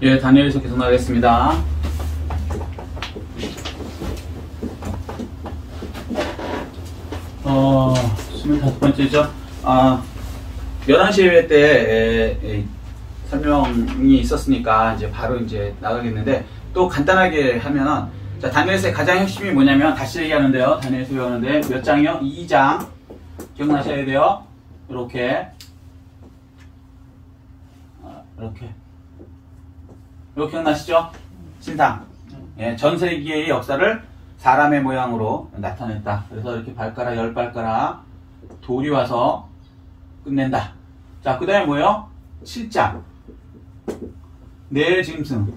예, 다니엘서 계속 나가겠습니다. 25번째죠. 11시 예배 때 설명이 있었으니까 이제 바로 이제 나가겠는데, 또 간단하게 하면은, 자, 다니엘서의 가장 핵심이 뭐냐면, 다시 얘기하는데요. 다니엘서 배우는데, 몇 장이요? 2장. 기억나셔야 돼요. 이렇게. 이렇게 기억나시죠? 신상. 예, 전 세계의 역사를 사람의 모양으로 나타냈다. 그래서 이렇게 발가락, 10발가락, 돌이 와서 끝낸다. 자, 그 다음에 뭐예요? 7장. 내 짐승.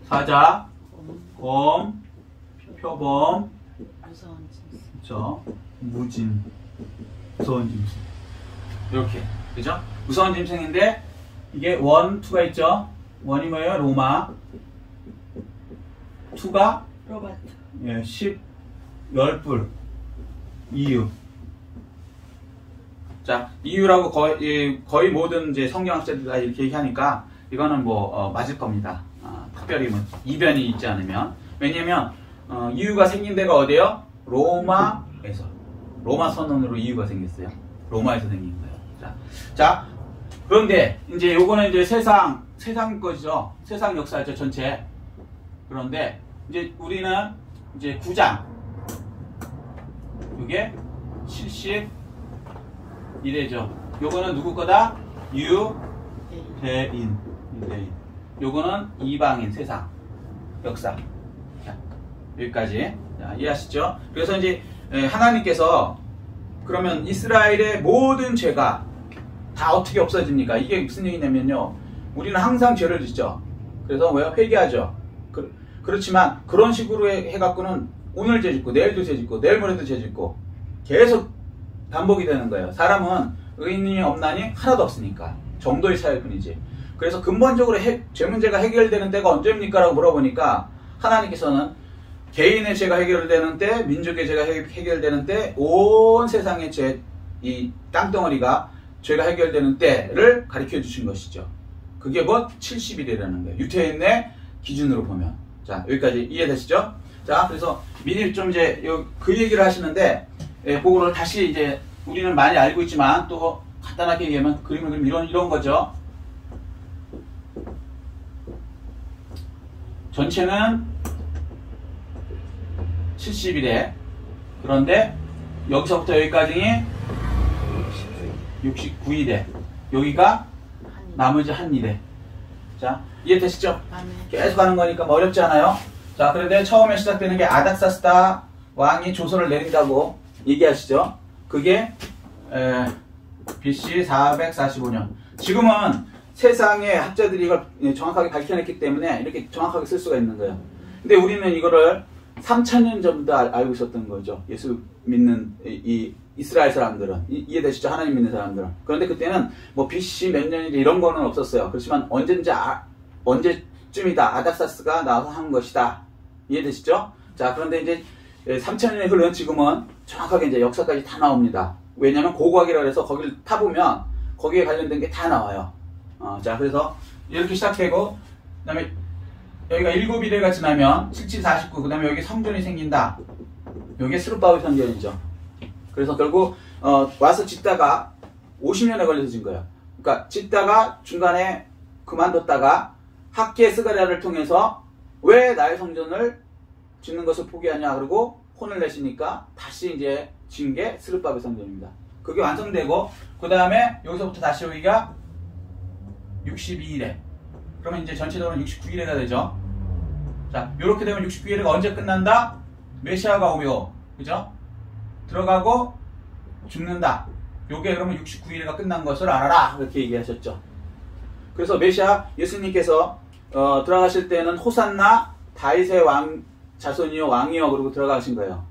사자, 검, 표범, 그쵸? 무진, 무서운 짐승. 이렇게. 그죠? 무서운 짐승인데, 이게 1, 2가 있죠? 1이 뭐예요? 로마. 2가 로바트. 예, 10뿔. 이유. 자, 이유라고 거의 모든 이제 성경학자들 다 이렇게 얘기하니까 이거는 맞을 겁니다. 특별히 뭐 이변이 있지 않으면. 왜냐면 이유가 생긴 데가 어디예요? 로마에서. 로마 선언으로 이유가 생겼어요. 로마에서 생긴 거예요. 자, 그런데 이제 요거는 이제 세상 것이죠. 세상 역사죠, 전체. 그런데 이제 우리는 이제 9장. 요게 71회죠. 요거는 누구 거다? 유대인. 요거는 이방인, 세상 역사. 자, 여기까지. 자, 이해하시죠? 그래서 이제 하나님께서 그러면 이스라엘의 모든 죄가 다 어떻게 없어집니까? 이게 무슨 얘기냐면요, 우리는 항상 죄를 짓죠. 그래서 왜요? 회개하죠. 그렇지만 그런 식으로 해갖고는 오늘 죄 짓고 내일도 죄 짓고 내일 모레도 죄 짓고 계속 반복이 되는 거예요. 사람은 의인이 없나니 하나도 없으니까. 정도의 차이일 뿐이지. 그래서 근본적으로 죄 문제가 해결되는 때가 언제입니까? 라고 물어보니까 하나님께서는 개인의 죄가 해결되는 때, 민족의 죄가 해결되는 때, 온 세상의 죄, 이 땅덩어리가 죄가 해결되는 때를 가르쳐 주신 것이죠. 그게 곧 70일이라는 거예요. 유태인의 기준으로 보면. 자, 여기까지 이해되시죠? 자, 그래서 미리 좀 이제 그 얘기를 하시는데, 그거를 다시 이제 우리는 많이 알고 있지만 또 간단하게 얘기하면 그림을 그리면 이런 거죠. 전체는 70일에, 그런데 여기서부터 여기까지 69일에, 여기가 나머지 한 일에. 자, 이해되시죠? 계속 하는 거니까 뭐 어렵지 않아요? 자, 그런데 처음에 시작되는 게 아닥사스다 왕이 조서를 내린다고 얘기하시죠? 그게 BC 445년. 지금은 세상의 학자들이 이걸 정확하게 밝혀냈기 때문에 이렇게 정확하게 쓸 수가 있는 거예요. 근데 우리는 이거를 3000년 전부터 알고 있었던 거죠. 예수 믿는 이 이스라엘 사람들은. 이해되시죠? 하나님 믿는 사람들은. 그런데 그때는 뭐 BC 몇 년이지 이런 거는 없었어요. 그렇지만 언제쯤이다. 아닥사스가 나와서 한 것이다. 이해되시죠? 자, 그런데 이제 3000년이 흐른 지금은 정확하게 이제 역사까지 다 나옵니다. 왜냐면 고고학이라고 해서 거기를 타보면 거기에 관련된 게 다 나와요. 자, 그래서 이렇게 시작되고, 그 다음에 여기가 7일회가 지나면 7749, 그 다음에 여기 성전이 생긴다. 여기 스룹바벨 성전이죠. 그래서 결국 와서 짓다가 50년에 걸려서 진 거예요. 그러니까 짓다가 중간에 그만뒀다가 학계 스가랴를 통해서 왜 나의 성전을 짓는 것을 포기하냐, 그러고 혼을 내시니까 다시 이제 진 게 스룹바벨 성전입니다. 그게 완성되고, 그 다음에 여기서부터 다시 여기가 62일에, 그러면 이제 전체적으로 69일회가 되죠. 자, 요렇게 되면 69일회가 언제 끝난다? 메시아가 오며, 그죠? 들어가고 죽는다. 요게 그러면 69일회가 끝난 것을 알아라. 이렇게 얘기하셨죠. 그래서 메시아 예수님께서 들어가실 때는 호산나 다윗의 왕 자손이요 왕이요 그러고 들어가신 거예요.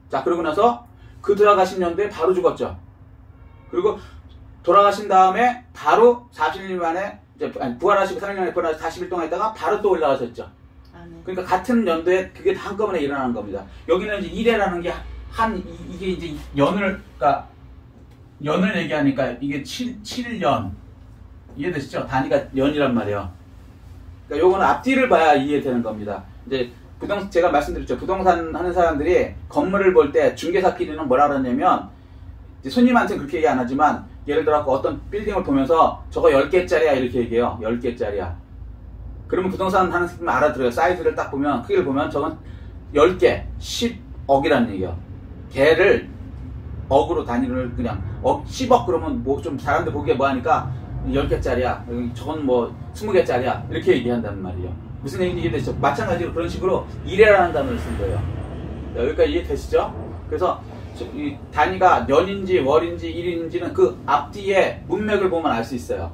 자, 그러고 나서 그 들어가신 연도에 바로 죽었죠. 그리고 돌아가신 다음에 바로 40일 만에 이제 부활하시고 3일 만에 부활하시고 40일 동안 있다가 바로 또 올라가셨죠. 그러니까 같은 연도에 그게 다 한꺼번에 일어나는 겁니다. 여기는 이제 일해라는 게 이게 이제 연을 얘기하니까 이게 7년 이해되시죠? 단위가 년이란 말이에요. 그러니까 요거는 앞뒤를 봐야 이해되는 겁니다. 이제 제가 말씀드렸죠. 부동산 하는 사람들이 건물을 볼 때 중개사끼리는 뭐라 그러냐면, 손님한테는 그렇게 얘기 안 하지만, 예를 들어 어떤 빌딩을 보면서 저거 10개짜리야 이렇게 얘기해요. 10개짜리야. 그러면 부동산 하는 사람은 알아들어요. 사이즈를 딱 보면, 크기를 보면 저건 10개, 10억이라는 얘기예요. 개를 억으로 단위를 그냥 10억 그러면 뭐 좀 사람들 보기에 뭐 하니까 10개짜리야. 저건 뭐 20개짜리야. 이렇게 얘기한단 말이에요. 무슨 얘기인지 이해되시죠? 마찬가지로 그런 식으로 이래라는 단어를 쓴 거예요. 여기까지 이해되시죠? 그래서 이 단위가 년인지 월인지 일인지는 그 앞뒤에 문맥을 보면 알 수 있어요.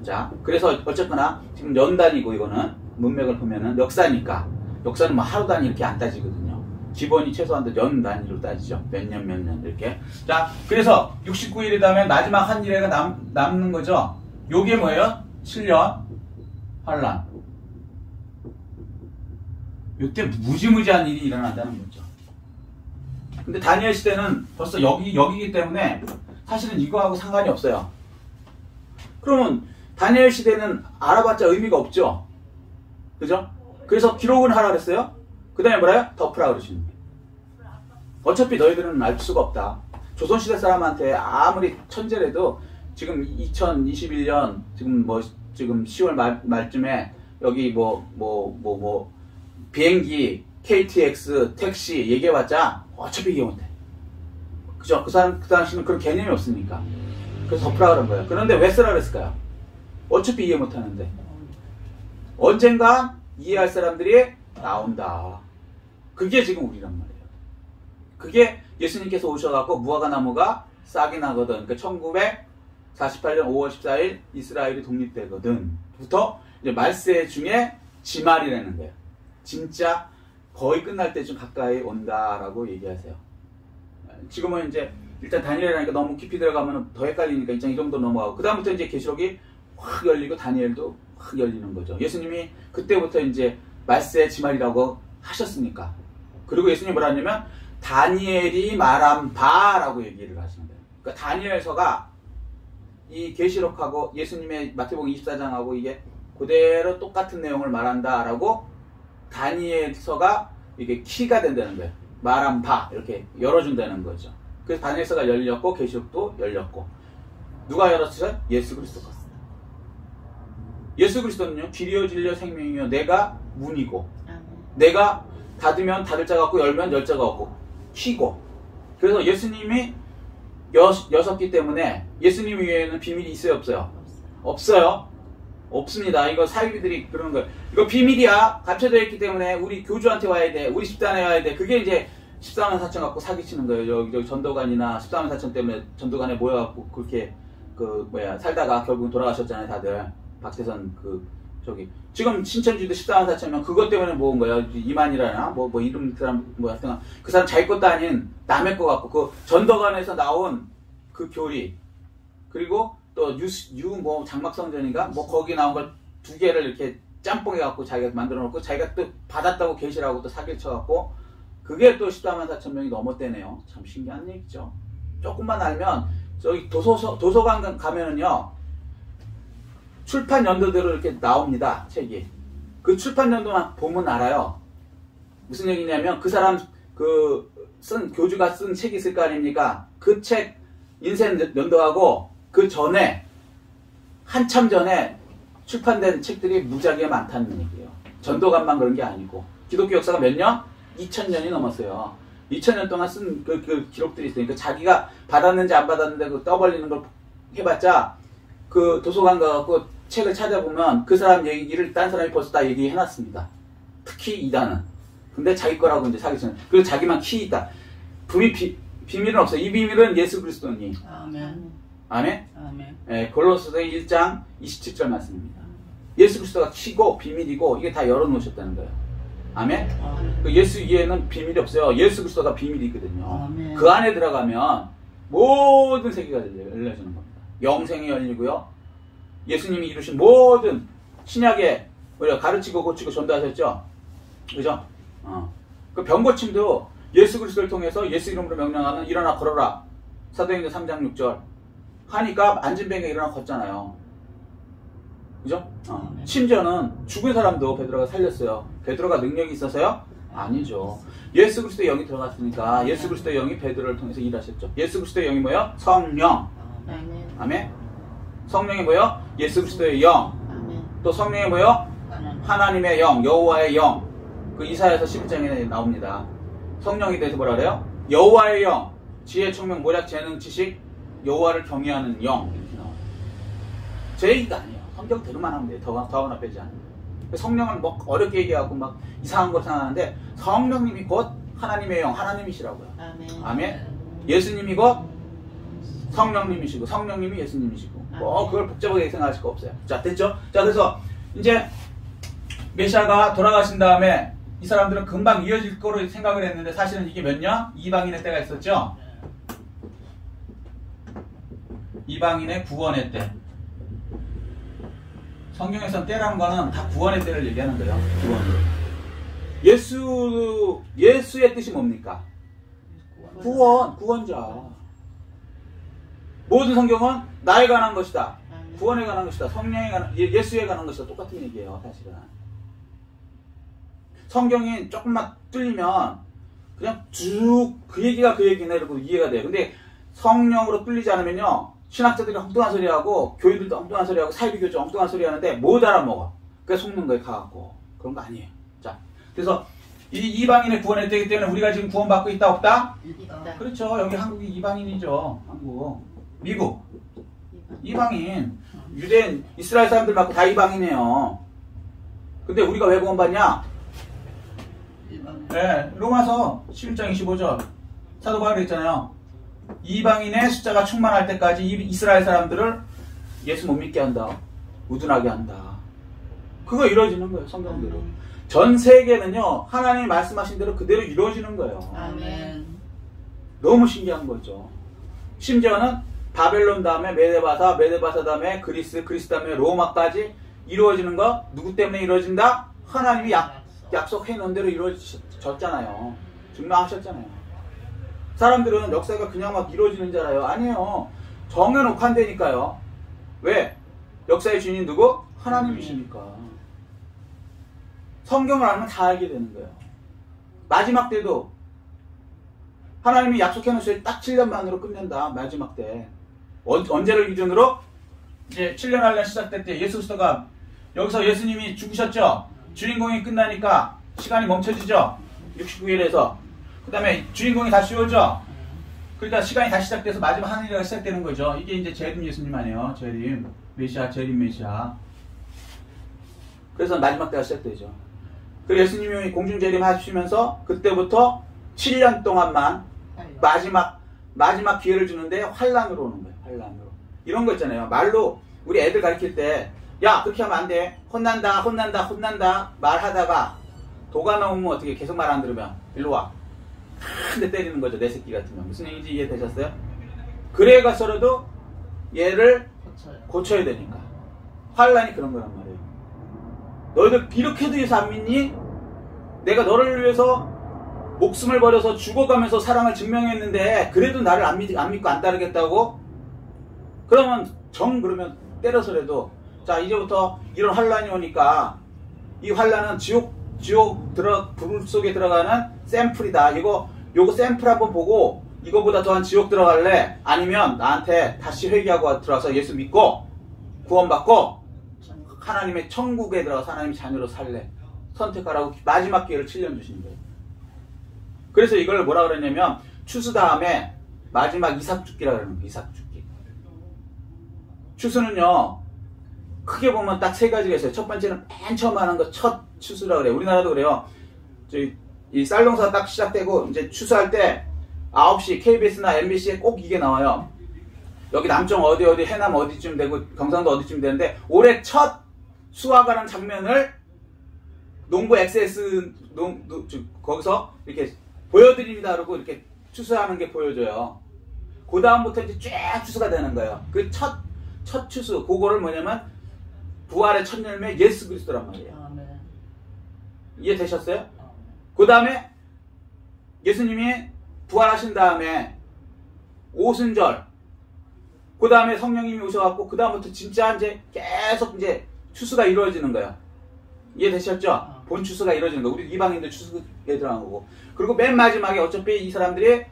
자, 그래서 어쨌거나 지금 연 단위고 이거는 문맥을 보면은 역사니까, 역사는 뭐 하루 단위 이렇게 안 따지거든요. 기본이 최소한 연 단위로 따지죠. 몇 년 몇 년 이렇게. 자, 그래서 69일이라면 마지막 한 일회가 남는 거죠. 요게 뭐예요? 7년 환란. 요때 무지무지한 일이 일어난다는 거죠. 근데 다니엘 시대는 벌써 여기기 때문에 사실은 이거하고 상관이 없어요. 그러면 다니엘 시대는 알아봤자 의미가 없죠. 그죠? 그래서 기록은 하라 그랬어요. 그 다음에 뭐라요? 덮으라 그러시는 거예요. 어차피 너희들은 알 수가 없다. 조선시대 사람한테 아무리 천재라도 지금 2021년 지금 10월 말쯤에 여기 비행기, KTX, 택시 얘기해봤자 어차피 이해 못해. 그죠? 그 당시는 그런 개념이 없으니까. 그래서 덮으라 그런 거예요. 그런데 왜 쓰라 그랬을까요? 어차피 이해 못하는데. 언젠가 이해할 사람들이 나온다. 그게 지금 우리란 말이에요. 그게 예수님께서 오셔갖고 무화과나무가 싹이 나거든. 그러니까 1948년 5월 14일 이스라엘이 독립되거든. 부터 이제 말세 중에 지말이라는 거예요. 진짜 거의 끝날 때쯤 가까이 온다라고 얘기하세요. 지금은 이제 일단 다니엘이라니까 너무 깊이 들어가면 더 헷갈리니까 일단 이 정도 넘어가고, 그 다음부터 이제 계시록이 확 열리고 다니엘도 확 열리는 거죠. 예수님이 그때부터 이제 말세 지말이라고 하셨으니까. 그리고 예수님이 뭐라 하냐면 다니엘이 말한 바라고 얘기를 하시는 거예요. 그러니까 다니엘서가 이 계시록하고 예수님의 마태복음 24장하고 이게 그대로 똑같은 내용을 말한다라고 다니엘서가 이게 키가 된다는 거예요. 말한 바 이렇게 열어준다는 거죠. 그래서 다니엘서가 열렸고 계시록도 열렸고, 누가 열었어요? 예수 그리스도가. 예수 그리스도는요, 길이요 진리요 생명이요 내가 문이고, 내가 닫으면 닫을 자가 없고 열면 열 자가 없고 키고. 그래서 예수님이 여섯기 때문에 예수님 위에는 비밀이 있어요 없어요? 없어요. 없습니다. 이거 사이비들이 그러는 거예요. 이거 비밀이야. 갇혀져 있기 때문에 우리 교주한테 와야 돼. 우리 집단에 와야 돼. 그게 이제 14만 4천 갖고 사기치는 거예요. 여기 전도관이나 14만 4천 때문에 전도관에 모여갖고 그렇게 살다가 결국은 돌아가셨잖아요. 다들. 박태선 지금 신천지도 14만 4천 명 그것 때문에 모은 거예요. 이만이라나 이름 사람 하여튼 그 사람 자기 것도 아닌 남의 거 갖고 그 전도관에서 나온 그 교리, 그리고 또 장막성전인가 거기 나온 걸 2개를 이렇게 짬뽕해 갖고 자기가 만들어 놓고 자기가 또 받았다고 계시라고 또 사기를 쳐갖고 그게 또 14만 4천 명이 넘었대네요. 참 신기한 얘기죠. 조금만 알면 저기 도서관 가면은요 출판 연도대로 이렇게 나옵니다. 책이. 그 출판 연도만 보면 알아요. 무슨 얘기냐면 그 사람 교주가 쓴 책이 있을 거 아닙니까? 그 책 인생 연도하고 그 전에 한참 전에 출판된 책들이 무지하게 많다는 얘기예요. 전도관만 그런 게 아니고 기독교 역사가 몇 년? 2000년이 넘었어요. 2000년 동안 쓴 그 기록들이 있으니까 자기가 받았는지 안 받았는지 그 떠벌리는 걸 해봤자 그 도서관 가갖고 책을 찾아보면 그 사람 얘기를 딴 사람이 벌써 다 얘기해놨습니다. 특히 이단은. 근데 자기 거라고 이제 사기치는. 그리고 자기만 키 있다. 비밀은 없어요. 이 비밀은 예수 그리스도니. 아멘. 아멘? 아멘. 예, 골로새서 1장 27절 말씀입니다. 예수 그리스도가 키고 비밀이고 이게 다 열어놓으셨다는 거예요. 아멘? 아멘. 예수 위에는 비밀이 없어요. 예수 그리스도가 비밀이 있거든요. 아멘. 그 안에 들어가면 모든 세계가 열려지는 겁니다. 영생이 열리고요. 예수님이 이루신 모든 신약에 가르치고 고치고 전도하셨죠? 그죠? 그 병고침도 예수 그리스도를 통해서 예수 이름으로 명령하는 일어나 걸어라. 사도행전 3장 6절 하니까 앉은 병에 일어나 걷잖아요. 그죠? 심지어는 죽은 사람도 베드로가 살렸어요. 베드로가 능력이 있어서요? 아니죠. 예수 그리스도의 영이 들어갔으니까 예수 그리스도의 영이 베드로를 통해서 일하셨죠. 예수 그리스도의 영이 뭐예요? 성령. 아멘. 성령이 뭐예요? 예수 그리스도의 영. 또 성령이 뭐예요? 하나님의 영, 여호와의 영. 그 이사야서 11장에 나옵니다. 성령에 대해서 뭐라 그래요? 여호와의 영, 지혜, 총명, 모략, 재능, 지식, 여호와를 경외하는 영. 이렇게 나와요. 제 얘기가 아니에요. 성경대로만 하면 돼요. 더하거나 빼지 않아요. 성령을 뭐 어렵게 얘기하고 막 이상한 거 생각하는데 성령님이 곧 하나님의 영, 하나님이시라고요. 아멘. 예수님이 곧 성령님이시고 성령님이 예수님이시고 뭐 그걸 복잡하게 생각하실 거 없어요. 자, 됐죠? 자, 그래서 이제 메시아가 돌아가신 다음에 이 사람들은 금방 이어질 거로 생각을 했는데 사실은 이게 몇 년? 이방인의 때가 있었죠? 이방인의 구원의 때. 성경에서는 때라는 거는 다 구원의 때를 얘기하는 거예요. 예수의 뜻이 뭡니까? 구원자. 모든 성경은 나에 관한 것이다. 구원에 관한 것이다. 성령에 관한, 예수에 관한 것이다. 똑같은 얘기예요, 사실은. 성경이 조금만 뚫리면 그냥 쭉 그 얘기가 그 얘기네 이러고 이해가 돼요. 근데 성령으로 뚫리지 않으면요, 신학자들이 엉뚱한 소리하고 교회들도 엉뚱한 소리하고 사이비교도 엉뚱한 소리 하는데 못 알아먹어. 그래서 속는 거에 가갖고 그런 거 아니에요. 자, 그래서 이 이방인의 구원의 때이기 때문에 우리가 지금 구원받고 있다 없다? 있다. 그렇죠. 여기 한국이 이방인이죠. 한국, 미국 이방인, 유대인, 이스라엘 사람들 맞고 다 이방인이에요. 근데 우리가 왜 구원받냐? 네, 로마서 11장 25절 사도 바울이 했잖아요. 이방인의 숫자가 충만할 때까지 이스라엘 사람들을 예수 못 믿게 한다. 우둔하게 한다. 그거 이루어지는 거예요. 성경대로. 전 세계는요, 하나님이 말씀하신 대로 그대로 이루어지는 거예요. 아멘. 너무 신기한 거죠. 심지어는 바벨론 다음에 메데바사, 메데바사 다음에 그리스, 그리스 다음에 로마까지 이루어지는 거 누구 때문에 이루어진다? 하나님이 약속해 놓은 대로 이루어졌잖아요. 증명하셨잖아요. 사람들은 역사가 그냥 막 이루어지는 줄 알아요. 아니에요. 정해놓고 한다니까요. 왜? 역사의 주인이 누구? 하나님이시니까. 성경을 알면 다 알게 되는 거예요. 마지막 때도 하나님이 약속해놓으실 딱 7년 만으로 끝낸다. 마지막 때. 언제를 기준으로? 이제 7년 할년 시작될 때 예수 그리스도가 여기서 예수님이 죽으셨죠? 주인공이 끝나니까 시간이 멈춰지죠? 69일에서. 그 다음에 주인공이 다시 오죠? 그러니까 시간이 다시 시작돼서 마지막 하늘나라가 시작되는 거죠. 이게 이제 재림 예수님 아니에요. 재림. 메시아, 재림 메시아. 그래서 마지막 때가 시작되죠. 그리고 예수님이 공중재림 하시면서 그때부터 7년 동안만 마지막 기회를 주는데 환란으로 오는 거예요. 환란으로. 이런 거 있잖아요. 말로 우리 애들 가르칠 때 야, 그렇게 하면 안 돼. 혼난다 말하다가 도가 나오면 어떻게 계속 말 안 들으면 일로 와. 한 대 때리는 거죠. 내 새끼 같으면. 무슨 얘기인지 이해되셨어요? 그래 가서라도 얘를 고쳐야 되니까. 환란이 그런 거란 말이에요. 너희들 이렇게도 해서 안 믿니? 내가 너를 위해서 목숨을 버려서 죽어가면서 사랑을 증명했는데 그래도 나를 안 믿고 안 따르겠다고? 그러면 그러면 때려서라도 자, 이제부터 이런 환란이 오니까 이 환란은 불 속에 들어가는 샘플이다. 요거 샘플 한번 보고 이거보다 더한 지옥 들어갈래? 아니면 나한테 다시 회개하고 들어와서 예수 믿고 구원받고 하나님의 천국에 들어가서 하나님의 자녀로 살래? 선택하라고 마지막 기회를 7년 주신 거예요. 그래서 이걸 뭐라 그랬냐면 추수 다음에 마지막 이삭죽기라고 그러는 거예요. 이삭죽기. 추수는요, 크게 보면 딱 세 가지가 있어요. 첫 번째는 맨 처음 하는 거 첫 추수라고 그래요. 우리나라도 그래요. 이 쌀농사 딱 시작되고 이제 추수할 때 9시 KBS나 MBC에 꼭 이게 나와요. 여기 남쪽 어디 해남 어디쯤 되고 경상도 어디쯤 되는데 올해 첫 수확하는 장면을 농부 XS 거기서 이렇게 보여드립니다. 그러고 이렇게 추수하는 게 보여줘요. 그 다음부터 이제 쫙 추수가 되는 거예요. 그 첫 추수, 그거를 뭐냐면 부활의 첫 열매 예수 그리스도란 말이에요. 이해되셨어요? 그 다음에 예수님이 부활하신 다음에 오순절, 그 다음에 성령님이 오셔갖고 그 다음부터 진짜 이제 계속 이제 추수가 이루어지는 거예요. 이해되셨죠? 본 추수가 이루어지는 거예요. 우리 이방인들 추수에 들어간 거고. 그리고 맨 마지막에 어차피 이 사람들이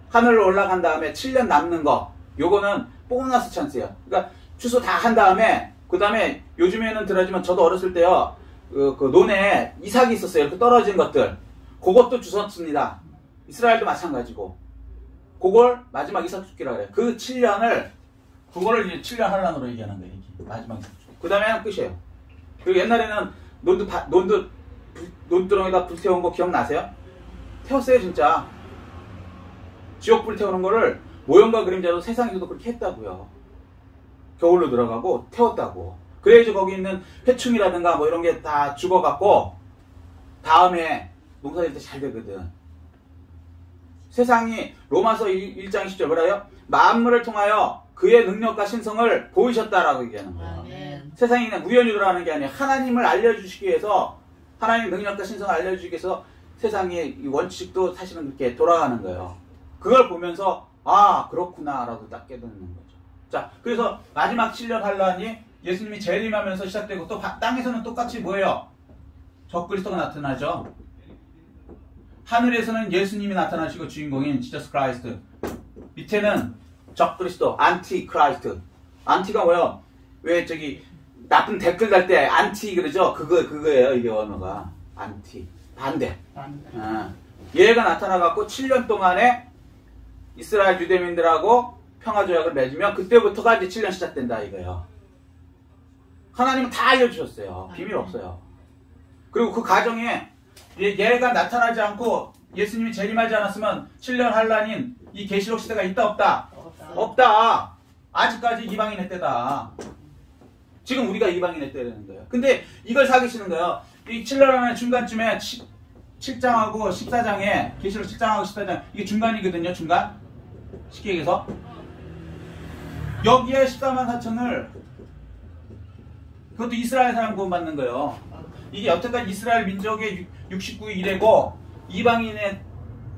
하늘로 올라간 다음에 7년 남는 거, 요거는 보너스 찬스예요. 그러니까 추수 다 한 다음에, 그 다음에 요즘에는 들어지만 저도 어렸을 때요, 그 논에 이삭이 있었어요. 이렇게 떨어진 것들. 그것도 주웠습니다. 이스라엘도 마찬가지고. 그걸 마지막 이삭 죽기라 그래요. 그 7년을, 그거를 이제 7년 환란으로 얘기하는 거예요. 마지막 이삭 죽기. 그 다음에는 끝이에요. 그리고 옛날에는 논두렁에다 불 태운 거 기억나세요? 태웠어요, 진짜. 지옥불 태우는 거를 모형과 그림자로 세상에서도 그렇게 했다고요. 겨울로 들어가고 태웠다고. 그래야지 거기 있는 해충이라든가 뭐 이런 게 다 죽어갖고 다음에 농사질 때 잘 되거든. 세상이 로마서 1장 10절 뭐라요? 만물을 통하여 그의 능력과 신성을 보이셨다라고 얘기하는 거예요. 세상이 그냥 우연히 돌아가는 게 아니에요. 하나님을 알려주시기 위해서, 하나님의 능력과 신성을 알려주시기 위해서 세상의 원칙도 사실은 그렇게 돌아가는 거예요. 그걸 보면서 아 그렇구나 라고 딱 깨닫는 거죠. 자, 그래서 마지막 7년 환란이 예수님이 재림하면서 시작되고, 또 땅에서는 똑같이 뭐예요? 적그리스도가 나타나죠. 하늘에서는 예수님이 나타나시고 주인공인 지저스 크라이스트, 밑에는 적그리스도 안티크라이스트. 안티가 뭐예요? 왜 저기 나쁜 댓글 달 때 안티 그러죠? 그거예요. 이게 언어가 안티, 반대. 얘가 나타나갖고 7년 동안에 이스라엘 유대민들하고 평화조약을 맺으면 그때부터가 이제 7년 시작된다 이거예요. 하나님은 다 알려주셨어요. 비밀 없어요. 그리고 그 과정에 얘가 나타나지 않고 예수님이 재림하지 않았으면 7년 환란인 이 계시록 시대가 있다 없다? 없다. 아직까지 이방인의 때다. 지금 우리가 이방인의 때라는 거예요. 근데 이걸 사기치는 거예요. 이 7년 환란 중간쯤에 7장하고 14장에 계시록 7장하고 14장 이게 중간이거든요. 중간. 쉽게 얘기해서 여기에 14만 4천을 그것도 이스라엘 사람 구원받는 거예요. 이게 여태까지 이스라엘 민족의 69일 이래고 이방인의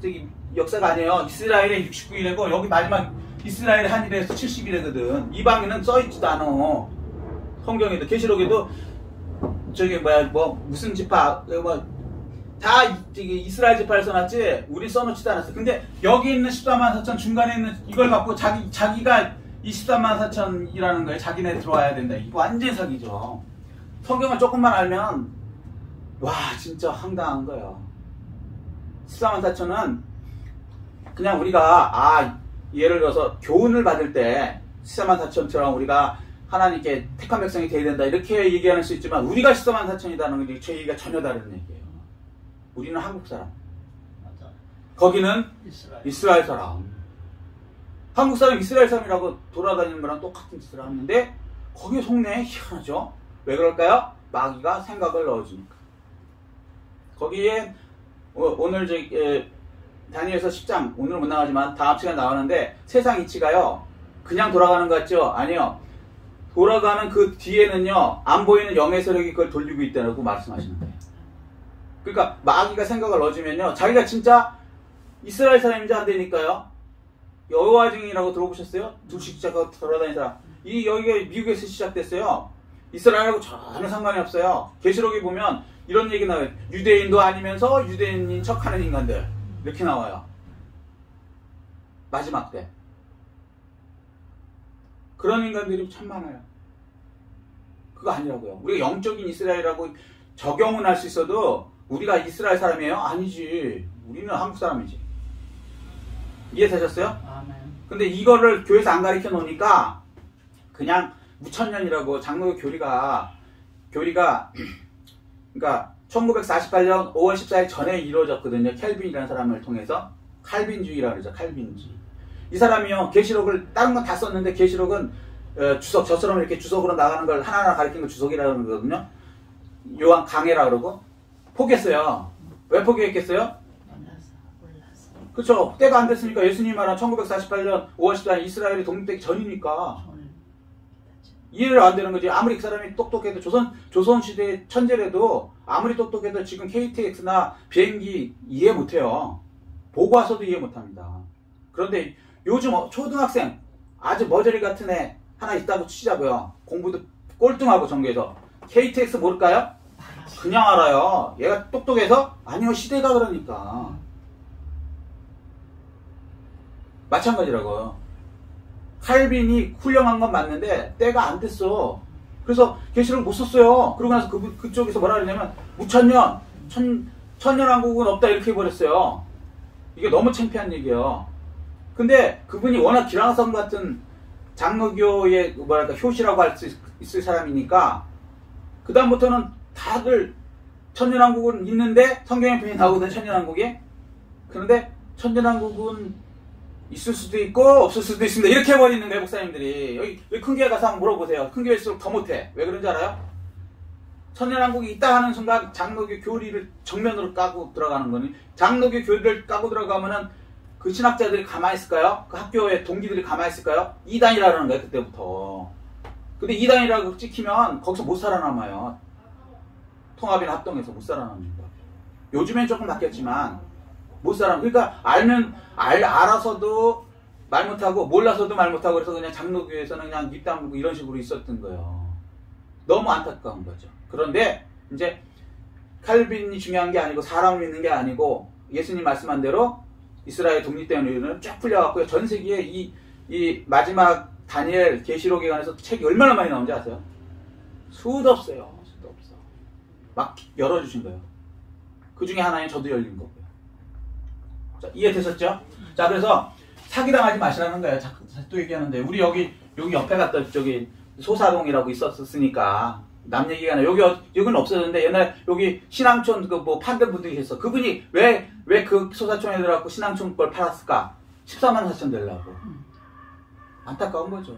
저기 역사가 아니에요. 이스라엘의 69일이고 여기 마지막 이스라엘의 한 일에서 70일이거든. 이방인은 써있지도 않아. 성경에도 계시록에도 저기 뭐야 뭐 무슨 지파 뭐 다 이스라엘 지파를 써놨지 우리 써놓지도 않았어. 근데 여기 있는 14만 4천 중간에 있는 이걸 갖고 자기가 이 14만 4천이라는 거에 자기네 들어와야 된다. 이거 완전 사기죠. 성경을 조금만 알면 와 진짜 황당한 거예요. 14만 4천은 그냥 우리가 예를 들어서 교훈을 받을 때 14만 4천처럼 우리가 하나님께 택한 백성이 되어야 된다 이렇게 얘기할 수 있지만 우리가 14만 4천이라는 게 저 얘기가 전혀 다른 얘기예요. 우리는 한국 사람, 거기는 이스라엘 사람. 한국 사람 이스라엘 사람이라고 돌아다니는 거랑 똑같은 짓을 하는데 거기에 속내 희한하죠. 왜 그럴까요? 마귀가 생각을 넣어주니까. 거기에 오늘 다니엘서 10장 오늘 못 나가지만 다음 시간 나오는데 세상 이치가요 그냥 돌아가는 것 같죠? 아니요. 돌아가는 그 뒤에는요 안 보이는 영의 세력이 그걸 돌리고 있다고 말씀하시는 거예요. 그러니까 마귀가 생각을 넣어주면요 자기가 진짜 이스라엘 사람인지 안 되니까요. 여호와 증인이라고 들어보셨어요? 둘씩 돌아다니는 사람. 여기가 미국에서 시작됐어요. 이스라엘하고 전혀 상관이 없어요. 계시록에 보면 이런 얘기 나와요. 유대인도 아니면서 유대인인 척하는 인간들 이렇게 나와요. 마지막 때 그런 인간들이 참 많아요. 그거 아니라고요. 우리가 영적인 이스라엘이라고 적용은 할 수 있어도 우리가 이스라엘 사람이에요? 아니지. 우리는 한국 사람이지. 이해되셨어요? 아멘. 근데 이거를 교회에서 안 가르쳐 놓으니까 그냥 무천년이라고 장로교 교리가 그러니까 1948년 5월 14일 전에 이루어졌거든요. 켈빈이라는 사람을 통해서. 칼빈주의라고 그러죠. 칼빈주의. 이 사람이요. 계시록을 다른 건 다 썼는데 계시록은 주석 저처럼 이렇게 주석으로 나가는 걸 하나하나 가리킨 걸 주석이라고 그러거든요. 요한 강해라 그러고 포기했어요. 왜 포기했겠어요? 그렇죠. 때가 안 됐으니까. 예수님이 말한 1948년 5월 14일 이스라엘이 독립되기 전이니까 이해를 안 되는 거지. 아무리 그 사람이 똑똑해도 조선시대 천재라도 아무리 똑똑해도 지금 KTX나 비행기 이해 못해요. 보고 와서도 이해 못합니다. 그런데 요즘 초등학생 아주 머저리 같은 애 하나 있다고 치자고요. 공부도 꼴등하고 전교에서 KTX 모를까요? 그냥 알아요. 얘가 똑똑해서? 아니요, 시대가 그러니까. 마찬가지라고요. 칼빈이 훌륭한 건 맞는데 때가 안 됐어. 그래서 계시록을 못 썼어요. 그러고 나서 그쪽에서 뭐라 그러냐면 무천년, 천년왕국은 없다 이렇게 해버렸어요. 이게 너무 창피한 얘기예요. 근데 그분이 워낙 기랑성 같은 장로교의 뭐랄까 효시라고 할 수 있을 사람이니까 그 다음부터는 다들 천년왕국은 있는데 성경에 분이 나오거든 천년왕국에. 그런데 천년왕국은 있을 수도 있고 없을 수도 있습니다. 이렇게 해버리는 거예요 목사님들이. 여기 큰 교회 가서 한번 물어보세요. 큰 교회일수록 더 못해. 왜 그런지 알아요? 천년왕국이 있다 하는 순간 장로교 교리를 정면으로 까고 들어가는 거니. 장로교 교리를 까고 들어가면은 그 신학자들이 가만히 있을까요? 그 학교의 동기들이 가만히 있을까요? 이단이라는 거예요 그때부터. 근데 이단이라고 찍히면 거기서 못 살아남아요. 통합이나 합동해서 못 살아남는다. 요즘엔 조금 바뀌었지만 못 살아남. 그러니까 알아서도 말 못하고 몰라서도 말 못하고 그래서 그냥 장로교에서는 그냥 입 다물고 이런 식으로 있었던 거예요. 너무 안타까운 거죠. 그런데 이제 칼빈이 중요한 게 아니고 사람을 믿는 게 아니고 예수님 말씀한 대로 이스라엘 독립된 이유는 쫙 풀려갖고요. 전 세계에 이 마지막 다니엘 계시록에 관해서 책이 얼마나 많이 나온지 아세요? 수도 없어요. 수도 없어. 막 열어주신 거예요. 그 중에 하나는 저도 열린 거고요. 자, 이해되셨죠? 자, 그래서 사기당하지 마시라는 거예요. 자꾸 또 얘기하는데 우리 여기 옆에 갔던 저기 소사동이라고 있었으니까 남 얘기가 아니라 여기는 없어졌는데 옛날에 여기 신앙촌 그 뭐 판던 분들이 계셨어. 그분이 왜 그 소사촌에 들어가고 신앙촌 걸 팔았을까? 14만 4천 되려고. 안타까운 거죠.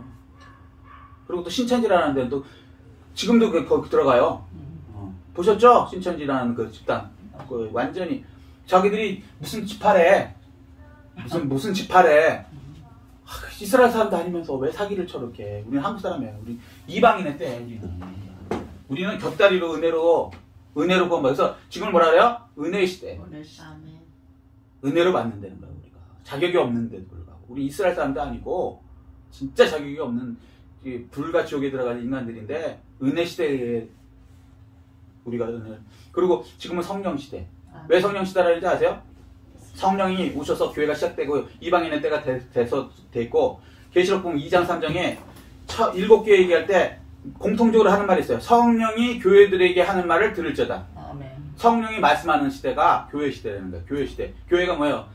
그리고 또 신천지라는 데는 또 지금도 거기 들어가요. 보셨죠? 신천지라는 그 집단. 그 완전히 자기들이 무슨 집하래. 무슨 집하래. 이스라엘 사람도 아니면서 왜 사기를 쳐 이렇게. 우리는 한국 사람이에요. 우리 이방인의 때 우리는 곁다리로 은혜로 구원 받아서 지금은 뭐라 그래요? 은혜의 시대. 은혜로 받는다는 거예요. 우리가 자격이 없는데도 불구하고 우리 이스라엘 사람도 아니고 진짜 자격이 없는 불과 지옥에 들어가는 인간들인데 은혜 시대에 우리가 은혜. 그리고 지금은 성령 시대. 왜 성령 시대라는지 아세요? 성령이 오셔서 교회가 시작되고 이방인의 때가 됐고 계시록 보면 2장 3장에 7교회 얘기할 때 공통적으로 하는 말이 있어요. 성령이 교회들에게 하는 말을 들을지어다. 성령이 말씀하는 시대가 교회 시대라는 거예요. 교회 시대. 교회가 뭐예요?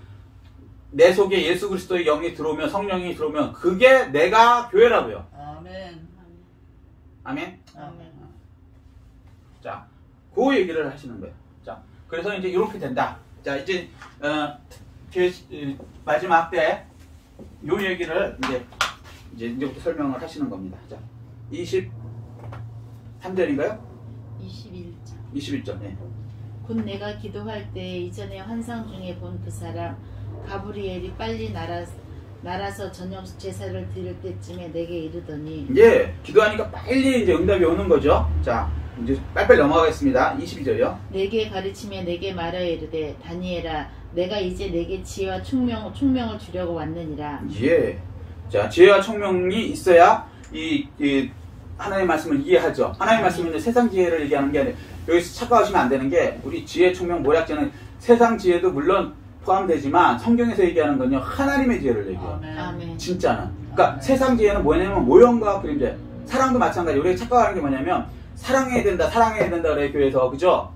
내 속에 예수 그리스도의 영이 들어오면 성령이 들어오면 그게 내가 교회라고요. 아멘. 아멘. 아멘. 자, 그 얘기를 하시는 거예요. 자, 그래서 이제 이렇게 된다. 자, 이제 마지막 때 요 얘기를 이제부터 설명을 하시는 겁니다. 자, 23절인가요? 21절. 21절. 네. 곧 내가 기도할 때 이전에 환상 중에 본 그 사람 가브리엘이 빨리 날아서 저녁 제사를 드릴 때쯤에 내게 이르더니. 예, 기도하니까 빨리 이제 응답이 오는 거죠. 자, 이제 빨리빨리 넘어가겠습니다. 22절이요. 내게 가르치며 내게 말하여 이르되 다니엘아 내가 이제 내게 지혜와 총명을 주려고 왔느니라. 예. 자, 지혜와 총명이 있어야 이 하나님의 말씀을 이해하죠. 하나님의 말씀은 이제 세상 지혜를 얘기하는 게 아니에요. 여기서 착각하시면 안 되는 게 우리 지혜, 총명, 모략지는 세상 지혜도 물론 포함되지만 성경에서 얘기하는 건요 하나님의 지혜를 얘기해요. 아멘. 진짜는. 그러니까 아멘. 세상 지혜는 뭐냐면 모형과 그림자. 사랑도 마찬가지. 우리가 착각하는 게 뭐냐면 사랑해야 된다 그래 교회에서. 그죠?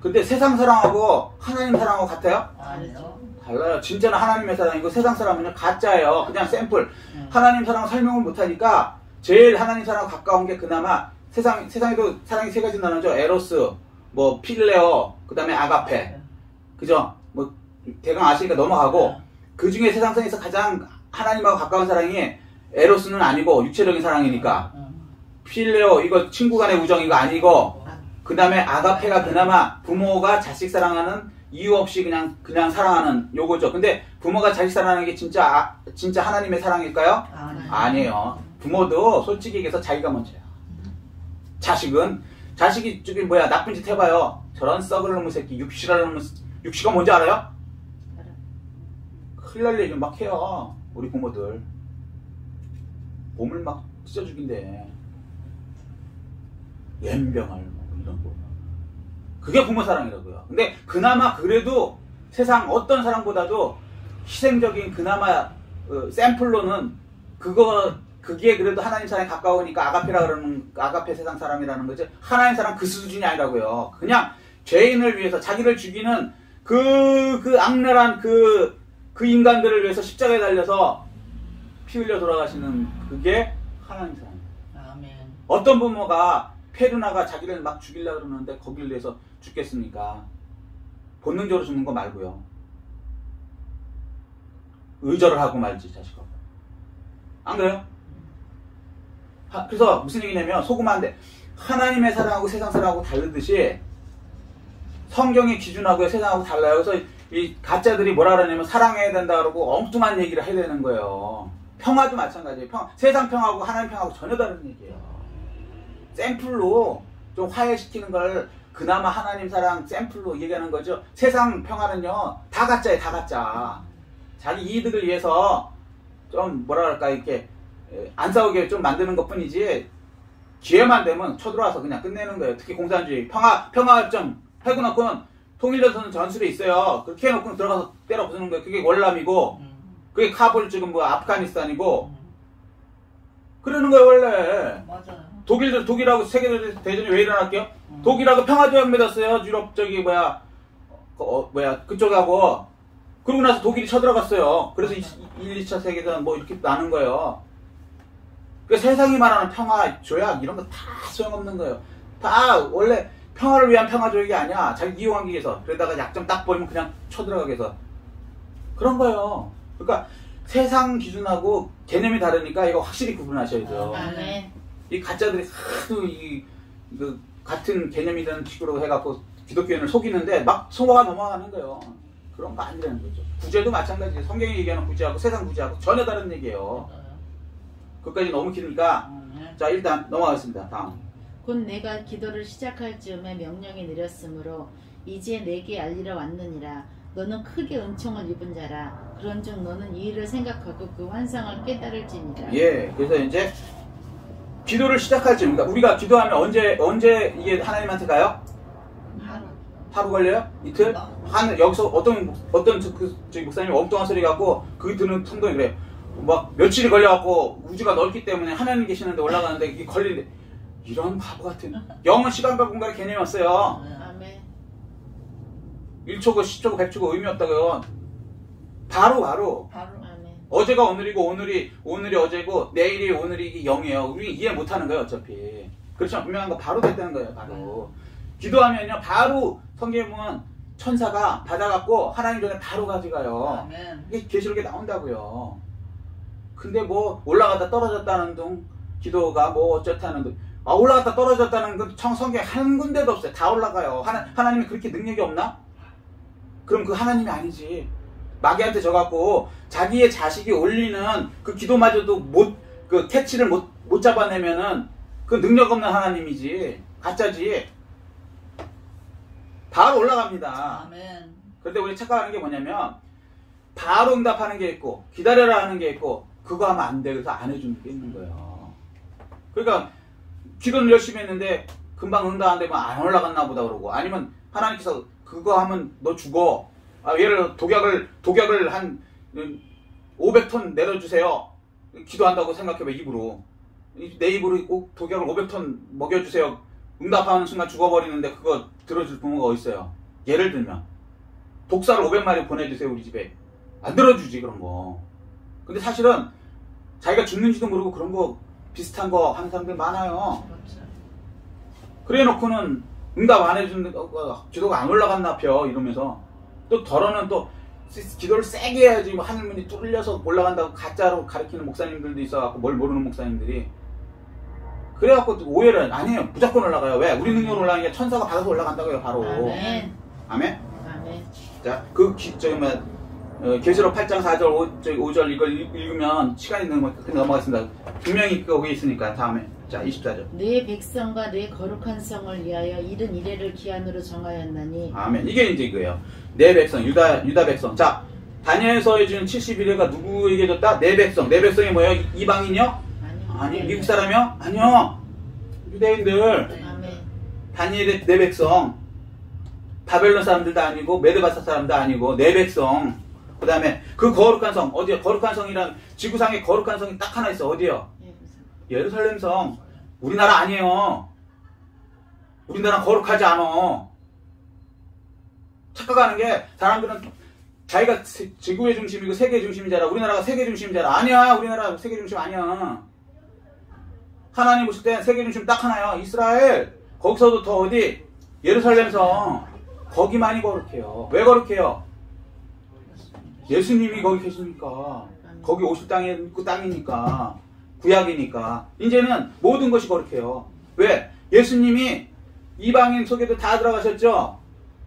근데 세상 사랑하고 하나님 사랑하고 같아요? 아니죠. 달라요. 진짜는 하나님의 사랑이고 세상 사랑은 가짜예요. 그냥 샘플. 하나님 사랑 설명을 못하니까 제일 하나님 사랑 가까운 게 그나마 세상에도 사랑이 세 가지 나누죠. 에로스, 뭐 필레오, 그 다음에 아가페. 그죠? 뭐 대강 아시니까 넘어가고 그 중에 세상에서 가장 하나님하고 가까운 사랑이 에로스는 아니고 육체적인 사랑이니까 필레오 이거 친구 간의 우정 이거 아니고 그 다음에 아가페가 그나마 부모가 자식 사랑하는 이유 없이 그냥 사랑하는 요거죠. 근데 부모가 자식 사랑하는 게 진짜 하나님의 사랑일까요? 아니에요. 부모도 솔직히 얘기해서 자기가 먼저야. 자식이 저기 뭐야 나쁜 짓 해봐요. 저런 썩을 놈의 새끼 육시가 뭔지 알아요? 큰일 날 얘기 막 해요. 우리 부모들 몸을 막 찢어 죽인대. 연병을 뭐 이런 거. 그게 부모 사랑이라고요. 근데 그나마 그래도 세상 어떤 사랑보다도 희생적인 그나마 샘플로는 그게 그래도 하나님 사랑에 가까우니까 아가페라 그러는 아가페 세상 사람이라는 거죠. 하나님 사랑 그 수준이 아니라고요. 그냥 죄인을 위해서 자기를 죽이는 그 악랄한 그 인간들을 위해서 십자가에 달려서 피 흘려 돌아가시는 그게 하나님 사랑. 아멘. 어떤 부모가 페르나가 자기를 막 죽이려고 그러는데 거기를 위해서 죽겠습니까? 본능적으로 죽는 거 말고요. 의절을 하고 말지 자식아. 안 그래요? 그래서 무슨 얘기냐면 소금한데 하나님의 사랑하고 세상 사랑하고 다르듯이 성경의 기준하고 세상하고 달라요. 그래서 이 가짜들이 뭐라 그러냐면 사랑해야 된다 그러고 엉뚱한 얘기를 해야 되는 거예요. 평화도 마찬가지예요. 세상 평화하고 하나님 평화하고 전혀 다른 얘기예요. 샘플로 좀 화해시키는 걸 그나마 하나님 사랑 샘플로 얘기하는 거죠. 세상 평화는요 다 가짜예요. 다 가짜. 자기 이득을 위해서 좀 뭐라 그럴까 이렇게 안 싸우게 좀 만드는 것 뿐이지 기회만 되면 쳐들어와서 그냥 끝내는 거예요. 특히 공산주의 평화협정 해놓고는 통일전선 전술에 있어요. 그렇게 해놓고는 들어가서 때려 부수는 거예요. 그게 월남이고 그게 카불 지금 뭐 아프가니스탄이고 그러는 거예요 원래. 맞아요. 독일하고 세계대전이 왜 일어났게요? 독일하고 평화조약 맺었어요. 유럽 저기 그쪽하고. 그러고 나서 독일이 쳐들어갔어요. 그래서 1, 2차 세계대전 뭐 이렇게 나는 거예요. 그러니까 세상이 말하는 평화 조약 이런 거 다 소용없는 거예요. 다 원래 평화를 위한 평화 조약이 아니야. 자기 이용하기 위해서. 그러다가 약점 딱 보이면 그냥 쳐들어가기 위해서. 그런 거예요. 그러니까 세상 기준하고 개념이 다르니까 이거 확실히 구분하셔야죠. 아멘. 이 가짜들이 하도 같은 개념이라는 식으로 해갖고 기독교인을 속이는데 막 속아가 넘어가는 거예요. 그런 거 아니라는 거죠. 구제도 마찬가지예요. 성경이 얘기하는 구제하고 세상 구제하고 전혀 다른 얘기예요. 그것까지 너무 길으니까 자 일단 넘어가겠습니다. 다음. 곧 내가 기도를 시작할 즈음에 명령이 내렸으므로 이제 내게 알리러 왔느니라. 너는 크게 은총을 입은 자라. 그런즉 너는 이 일을 생각하고 그 환상을 깨달을지니라. 예, 그래서 이제 기도를 시작할 즈음입니다. 우리가 기도하면 언제 이게 하나님한테 가요? 하루 걸려요? 이틀? 여기서 어떤 저기 목사님이 엉뚱한 소리 갖고 그 듣는 성도이 그래요. 막 며칠이 걸려갖고 우주가 넓기 때문에 하나님 계시는데 올라가는데 이게 걸리는데 이런 바보 같은 영은 시간과 공간의 개념이 없어요. 아멘. 1초고 10초고 100초고 의미 없다고요. 바로 아멘. 어제가 오늘이고 오늘이 어제고 내일이 오늘이 이게 0이에요. 우리 이해 못하는 거예요 어차피. 그렇지만 분명한 거 바로 됐다는 거예요. 바로. 기도하면요 바로 성경에 보면 천사가 받아갖고 하나님 전에 바로 가져가요. 아멘. 이게 계시록에 나온다고요. 근데 뭐 올라갔다 떨어졌다는 둥 기도가 뭐 어쩌다는 둥 올라갔다 떨어졌다는 건 성경에 한 군데도 없어요. 다 올라가요. 하나님이 그렇게 능력이 없나? 그럼 그 하나님이 아니지. 마귀한테 져갖고 자기의 자식이 올리는 그 기도마저도 그 캐치를 못 잡아내면은 그 능력 없는 하나님이지. 가짜지. 바로 올라갑니다. 아멘. 그런데 우리 착각하는 게 뭐냐면 바로 응답하는 게 있고 기다려라 하는 게 있고 그거 하면 안 돼. 그래서 안 해주는 게 있는 거예요. 그러니까 기도는 열심히 했는데 금방 응답 안 되면 안 올라갔나 보다 그러고 아니면 하나님께서 그거 하면 너 죽어. 예를 들어 독약을 한 500톤 내려주세요. 기도한다고 생각해봐 입으로. 내 입으로 꼭 독약을 500톤 먹여주세요. 응답하는 순간 죽어버리는데 그거 들어줄 부모가 어딨어요. 예를 들면 독사를 500마리 보내주세요 우리 집에. 안 들어주지 그런 거. 근데 사실은 자기가 죽는지도 모르고 그런 거 비슷한 거 하는 사람들 많아요. 그래 놓고는 응답 안 해주는 기도가 안 올라갔나 벼 이러면서 또 덜어는 또 기도를 세게 해야지 뭐 하늘문이 뚫려서 올라간다고 가짜로 가르치는 목사님들도 있어갖고 뭘 모르는 목사님들이 그래갖고 오해를 아니에요. 무조건 올라가요. 왜? 우리 능력으로 올라가는 게 천사가 받아서 올라간다고요 바로. 아멘. 아멘? 아멘. 자, 계시록 8장 4절 5절 이걸 읽으면 시간이 넘어가겠습니다. 분명히 거기 있으니까 다음에 자 24절. 내 백성과 내 거룩한 성을 위하여 이른 이래를 기한으로 정하였나니. 아멘. 이게 이제 이거예요. 내 백성 유다 백성. 자 다니엘서에 지금 71회가 누구에게 줬다? 내 백성. 내 백성이 뭐예요? 이방인이요? 아니 미국 사람이요? 아니요. 유대인들, 아멘. 다니엘의 내 백성, 바벨론 사람들도 아니고 메드바사 사람도 아니고 내 백성. 그 다음에 그 거룩한 성 어디요? 거룩한 성이란 지구상에 거룩한 성이 딱 하나 있어. 어디요? 예루살렘 성. 우리나라 아니에요. 우리나라 거룩하지 않아. 착각하는 게 사람들은 자기가 지구의 중심이고 세계의 중심인 줄 알아. 우리나라가 세계 중심인 줄 알아. 아니야. 우리나라 세계 중심 아니야. 하나님 보실 땐 세계 중심 딱 하나야. 이스라엘. 거기서도 더 어디? 예루살렘 성. 거기만이 거룩해요. 왜 거룩해요? 예수님이 거기 계시니까. 거기 오실 땅이니까. 구약이니까. 이제는 모든 것이 거룩해요. 왜? 예수님이 이방인 속에도 다 들어가셨죠?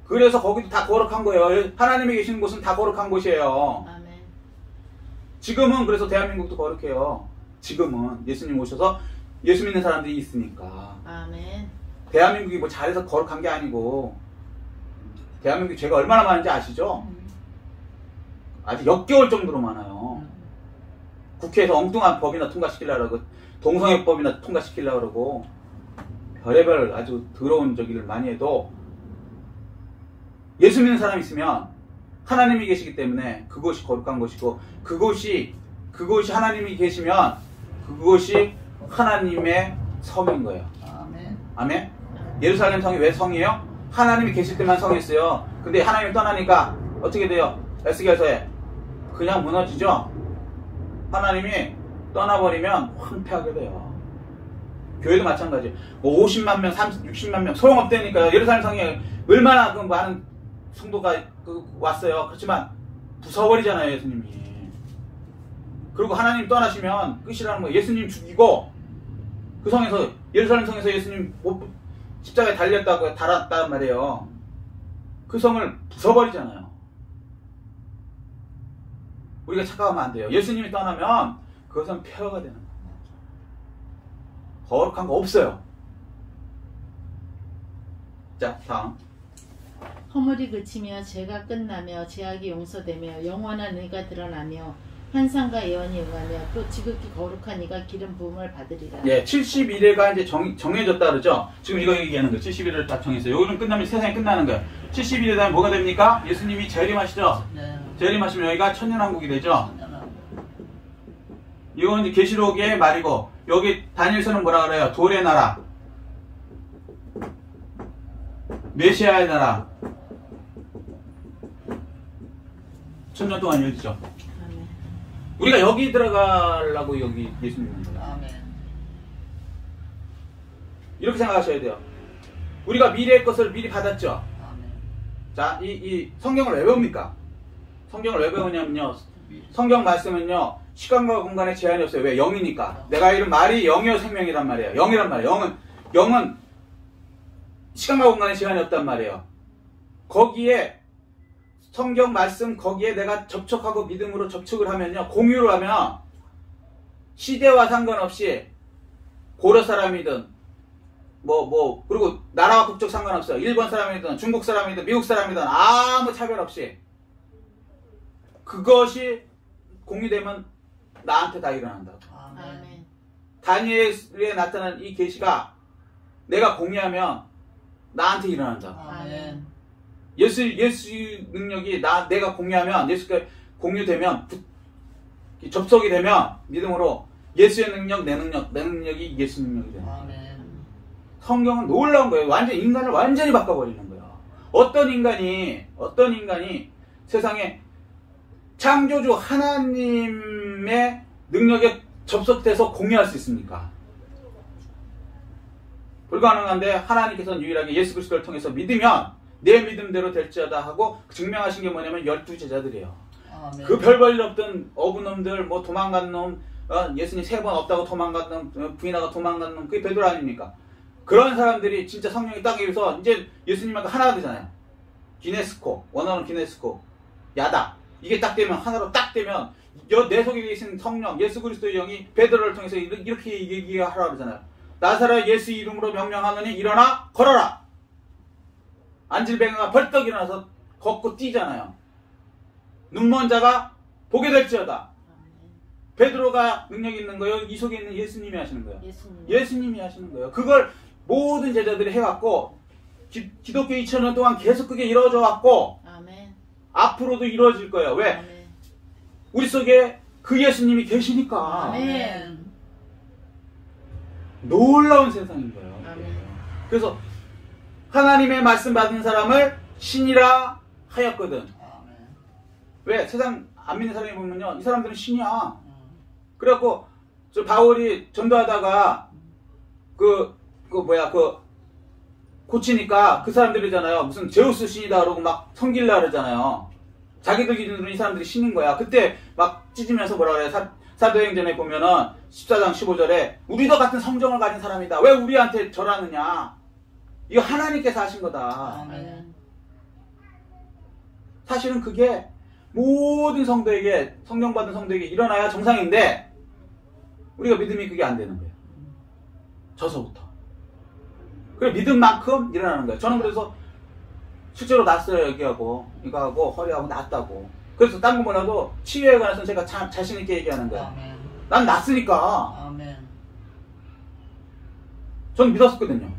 그래서 거기도 다 거룩한 거예요. 하나님이 계시는 곳은 다 거룩한 곳이에요. 아멘. 지금은 그래서 대한민국도 거룩해요. 지금은 예수님 오셔서 예수 믿는 사람들이 있으니까. 아멘. 대한민국이 뭐 잘해서 거룩한 게 아니고 대한민국 죄가 얼마나 많은지 아시죠? 아주 역겨울 정도로 많아요. 국회에서 엉뚱한 법이나 통과시키려고 그러고 동성애법이나 통과시키려고 그러고 별의별 아주 더러운 저기를 많이 해도 예수 믿는 사람이 있으면 하나님이 계시기 때문에 그것이 거룩한 것이고 그것이 하나님이 계시면 그것이 하나님의 성인 거예요. 아멘. 아멘? 예루살렘 성이 왜 성이에요? 하나님이 계실 때만 성이었어요. 근데 하나님이 떠나니까 어떻게 돼요? 에스겔서에 그냥 무너지죠? 하나님이 떠나버리면 황폐하게 돼요. 교회도 마찬가지예요. 뭐 50만 명, 60만 명 소용없다니까요. 예루살렘 성에 얼마나 그 많은 성도가 왔어요. 그렇지만 부숴버리잖아요, 예수님이. 그리고 하나님 떠나시면 끝이라는 거예요. 예수님 죽이고 그 성에서 예루살렘 성에서 예수님 십자가에 달았단 말이에요. 그 성을 부숴버리잖아요. 우리가 착각하면 안 돼요. 예수님이 떠나면 그것은 폐허가 되는 거예요. 거룩한 거 없어요. 자, 다음. 허물이 그치며 죄가 끝나며 죄악이 용서되며 영원한 의가 드러나며 환상과 예언이 응하며 또 지극히 거룩한 이가 기름 부음을 받으리라. 예, 71회가 이제 정해졌다 그러죠? 지금 이거 얘기하는 거예요. 71회를 딱 정했어요. 요거는 끝나면 세상이 끝나는 거예요. 71회 다음에 뭐가 됩니까? 예수님이 재림하시죠? 네. 재림하시면 여기가 천년왕국이 되죠? 천년왕국. 이건 이제 계시록의 말이고 여기 다니엘서는 뭐라 그래요? 돌의 나라, 메시아의 나라. 천년 동안 열리죠. 아멘. 우리가 여기 들어가려고 여기 예수님 믿는 거예요. 아멘. 이렇게 생각하셔야 돼요. 우리가 미래의 것을 미리 받았죠. 아멘. 자, 이 성경을 왜 배웁니까? 성경을 왜 배우냐면요. 성경 말씀은요. 시간과 공간에 제한이 없어요. 왜? 영이니까. 내가 이런 말이 영이요 생명이란 말이에요. 영이란 말이에요. 영은 시간과 공간에 제한이 없단 말이에요. 거기에 성경 말씀 거기에 내가 접촉하고 믿음으로 접촉을 하면요. 공유를 하면 시대와 상관없이 고려 사람이든 그리고 나라와 국적 상관없어요. 일본 사람이든 중국 사람이든 미국 사람이든 아무 차별 없이 그것이 공유되면 나한테 다 일어난다고. 아멘. 다니엘에 나타난 이 계시가 내가 공유하면 나한테 일어난다고. 아멘. 예수 능력이 내가 공유하면 예수가 공유되면 접속이 되면 믿음으로 예수의 능력, 내 능력이 예수 능력이 돼요. 아멘. 성경은 놀라운 거예요. 인간을 완전히 바꿔버리는 거예요. 어떤 인간이 세상에 창조주 하나님의 능력에 접속돼서 공유할 수 있습니까? 불가능한데 하나님께서는 유일하게 예수 그리스도를 통해서 믿으면 내 믿음대로 될지어다 하고 증명하신 게 뭐냐면 12제자들이에요. 아멘. 그 별 볼 일 없던 어부놈들, 도망간 놈, 예수님 3번 없다고 도망간 놈, 부인하고 도망간 놈, 그게 베드로 아닙니까? 그런 사람들이 진짜 성령이 딱 여기서 이제 예수님하고 하나가 되잖아요. 기네스코, 원어는 기네스코, 야다. 이게 딱 되면, 하나로 딱 되면, 내 속에 계신 성령, 예수 그리스도의 영이 베드로를 통해서 이렇게 얘기하라고 그러잖아요. 나사렛 예수 이름으로 명령하노니 일어나 걸어라. 안질뱅이가 벌떡 일어나서 걷고 뛰잖아요. 눈먼 자가 보게 될지어다. 베드로가 능력 있는 거예요? 이 속에 있는 예수님이 하시는 거예요? 예수님. 예수님이 하시는 거예요. 그걸 모든 제자들이 해왔고 기독교 2000년 동안 계속 그게 이루어져 왔고 아멘. 앞으로도 이루어질 거예요. 왜? 아멘. 우리 속에 그 예수님이 계시니까. 아멘. 놀라운 세상인 거예요. 아멘. 그래서 하나님의 말씀 받은 사람을 신이라 하였거든. 아멘. 왜? 세상 안 믿는 사람이 보면요, 이 사람들은 신이야. 그래갖고 저 바울이 전도하다가 그 고치니까 그 사람들이잖아요. 무슨 제우스 신이다 그러고 막 섬길라 그러잖아요. 자기들 기준으로 이 사람들이 신인 거야. 그때 막 찢으면서 뭐라 그래? 사도행전에 보면은 14장 15절에 우리도 같은 성정을 가진 사람이다. 왜 우리한테 절하느냐? 이거 하나님께서 하신 거다. 아멘. 사실은 그게 모든 성도에게, 성령 받은 성도에게 일어나야 정상인데 우리가 믿음이 그게 안 되는 거예요. 저서부터. 그래 믿음만큼 일어나는 거예요. 저는 그래서 실제로 났어요. 여기하고 이거하고 허리하고 났다고. 그래서 딴 거 몰라도 치유에 관해서는 제가 자신 있게 얘기하는 거예요. 아멘. 난 났으니까. 아멘. 저는 믿었었거든요.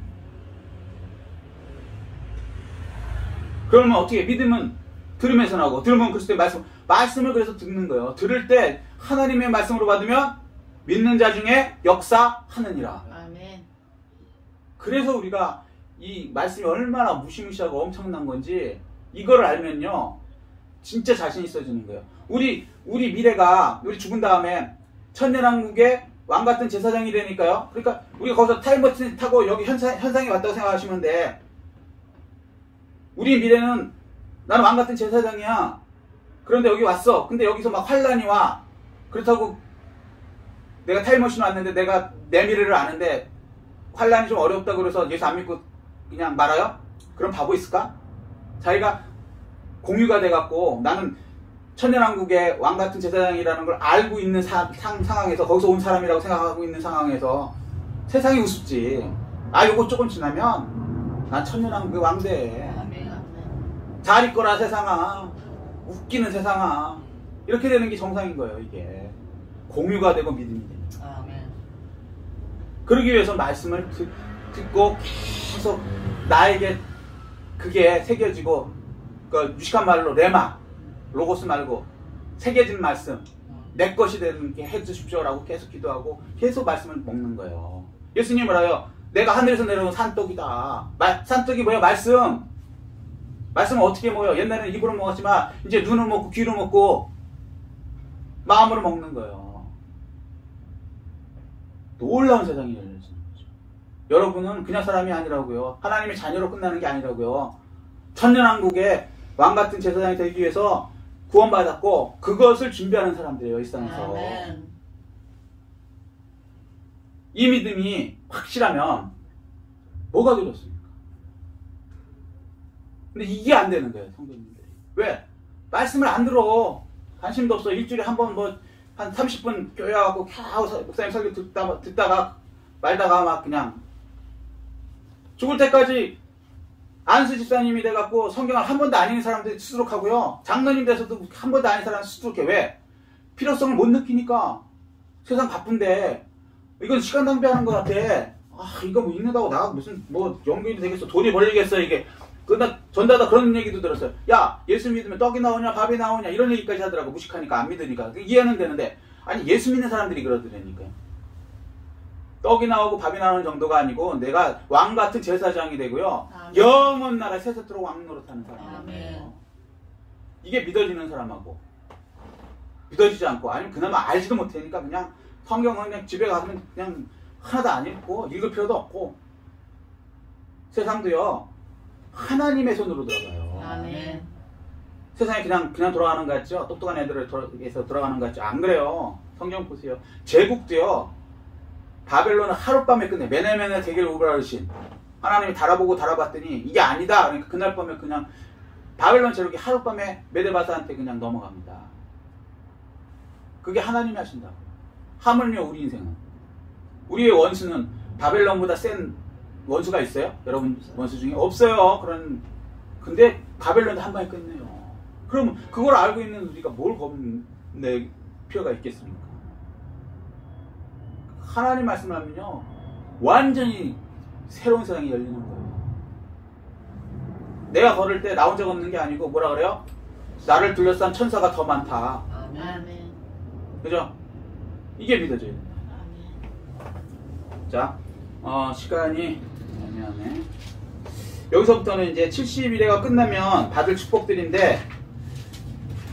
그러면 어떻게 믿음은 들으면서 나오고 들으면 그리스도의 말씀을 그래서 듣는 거예요. 들을 때 하나님의 말씀으로 받으면 믿는 자 중에 역사하느니라. 아멘. 그래서 우리가 이 말씀이 얼마나 무시무시하고 엄청난 건지 이거를 알면요 진짜 자신 있어지는 거예요. 우리 미래가 우리 죽은 다음에 천년왕국의 왕 같은 제사장이 되니까요. 그러니까 우리가 거기서 타임머신 타고 여기 현상이 왔다고 생각하시면 돼. 우리 미래는 나는 왕 같은 제사장이야. 그런데 여기 왔어. 근데 여기서 막 환란이 와. 그렇다고 내가 타임머신 왔는데 내가 내 미래를 아는데 환란이 좀 어렵다고 그래서 예수 안 믿고 그냥 말아요? 그럼 바보 있을까? 자기가 공유가 돼갖고 나는 천년왕국의 왕 같은 제사장이라는 걸 알고 있는 상황에서 거기서 온 사람이라고 생각하고 있는 상황에서 세상이 우습지. 아 요거 조금 지나면 난 천년왕국의 왕대. 아멘. 잘 있거라 세상아. 웃기는 세상아. 이렇게 되는 게 정상인 거예요. 이게 공유가 되고 믿음이 되는 거예요. 아멘. 그러기 위해서 말씀을 듣고 계속 나에게 그게 새겨지고 그 유식한 말로 레마 로고스 말고 새겨진 말씀 내 것이 되는 게 해주십시오라고 계속 기도하고 계속 말씀을 먹는 거예요. 예수님을 하여 내가 하늘에서 내려온 산떡이다. 산떡이 뭐예요? 말씀은 어떻게 먹어요? 옛날에는 입으로 먹었지만 이제 눈을 먹고 귀로 먹고 마음으로 먹는 거예요. 놀라운 세상이 열려지는 거죠. 여러분은 그냥 사람이 아니라고요. 하나님의 자녀로 끝나는 게 아니라고요. 천년왕국의 왕같은 제사장이 되기 위해서 구원받았고 그것을 준비하는 사람들이에요. 이 땅에서. 아멘. 이 믿음이 확실하면 뭐가 두렵습니까? 근데 이게 안 되는 거예요. 성도님들이. 왜? 말씀을 안 들어. 관심도 없어. 일주일에 한 번 한 30분 교회 와갖고 캬 목사님 설교 듣다가 말다가 막 그냥 죽을 때까지 안수 집사님이 돼갖고 성경을 한 번도 안 읽는 사람들이 수두룩하고요. 장로님 돼서도 한 번도 안 읽는 사람은 수두룩해. 왜? 필요성을 못 느끼니까. 세상 바쁜데 이건 시간 낭비하는 것 같아. 아 이거 뭐 읽는다고 나 무슨 뭐 연구인이 되겠어. 돈이 벌리겠어 이게. 그나 전다다 그런 얘기도 들었어요. 야 예수 믿으면 떡이 나오냐 밥이 나오냐 이런 얘기까지 하더라고. 무식하니까 안 믿으니까. 이해는 되는데 아니 예수 믿는 사람들이 그러더라니까요. 떡이 나오고 밥이 나오는 정도가 아니고 내가 왕 같은 제사장이 되고요. 아멘. 영원 나라 세세토록 왕 노릇하는 사람이에요. 아멘. 이게 믿어지는 사람하고 믿어지지 않고 아니면 그나마 알지도 못하니까 그냥 성경은 그냥 집에 가면 그냥 하나도 안 읽고 읽을 필요도 없고 세상도요 하나님의 손으로 들어가요. 아멘. 세상이 그냥 돌아가는 것 같죠? 똑똑한 애들에서 돌아가는 것 같죠? 안 그래요. 성경 보세요. 제국도요 바벨론은 하룻밤에 끝내. 메네메네 대겔 우브라르신 하나님이 달아보고 달아봤더니 이게 아니다. 그러니까 그날 밤에 그냥 바벨론 제국이 하룻밤에 메데바사한테 그냥 넘어갑니다. 그게 하나님이 하신다고. 하물며 우리 인생은 우리의 원수는 바벨론보다 센 원수가 있어요? 여러분 원수 중에? 없어요. 근데 바벨론도 한 방에 끝내요. 그럼 그걸 알고 있는 우리가 뭘 겁낼 필요가 있겠습니까? 하나님 말씀을 하면요 완전히 새로운 세상이 열리는 거예요. 내가 걸을 때 나 혼자 걷는 게 아니고 뭐라 그래요? 나를 둘러싼 천사가 더 많다. 아멘. 그죠? 이게 믿어져야 된다. 아멘. 자, 시간이 애매하네. 여기서부터는 이제 70일회가 끝나면 받을 축복들인데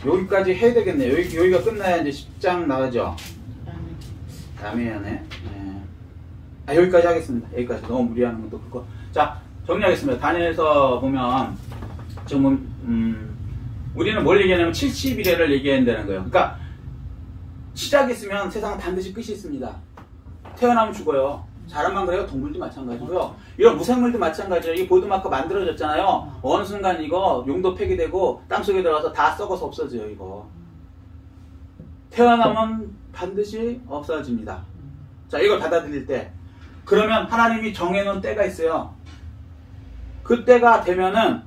여기까지 해야 되겠네요. 여기가 끝나야 이제 10장 나가죠. 애매하네. 네. 여기까지 하겠습니다. 여기까지 너무 무리하는 것도 그렇고. 자, 정리하겠습니다. 다니엘서 보면 지금 우리는 뭘 얘기하냐면 70일회를 얘기한다는 거예요. 그러니까 시작이 있으면 세상은 반드시 끝이 있습니다. 태어나면 죽어요. 사람만 그래요. 동물도 마찬가지고요. 이런 무생물도 마찬가지예요. 이 보드마크 만들어졌잖아요. 어느 순간 이거 용도 폐기되고 땅속에 들어가서 다 썩어서 없어져요. 이거 태어나면 반드시 없어집니다. 자, 이걸 받아들일 때 그러면 하나님이 정해놓은 때가 있어요. 그 때가 되면은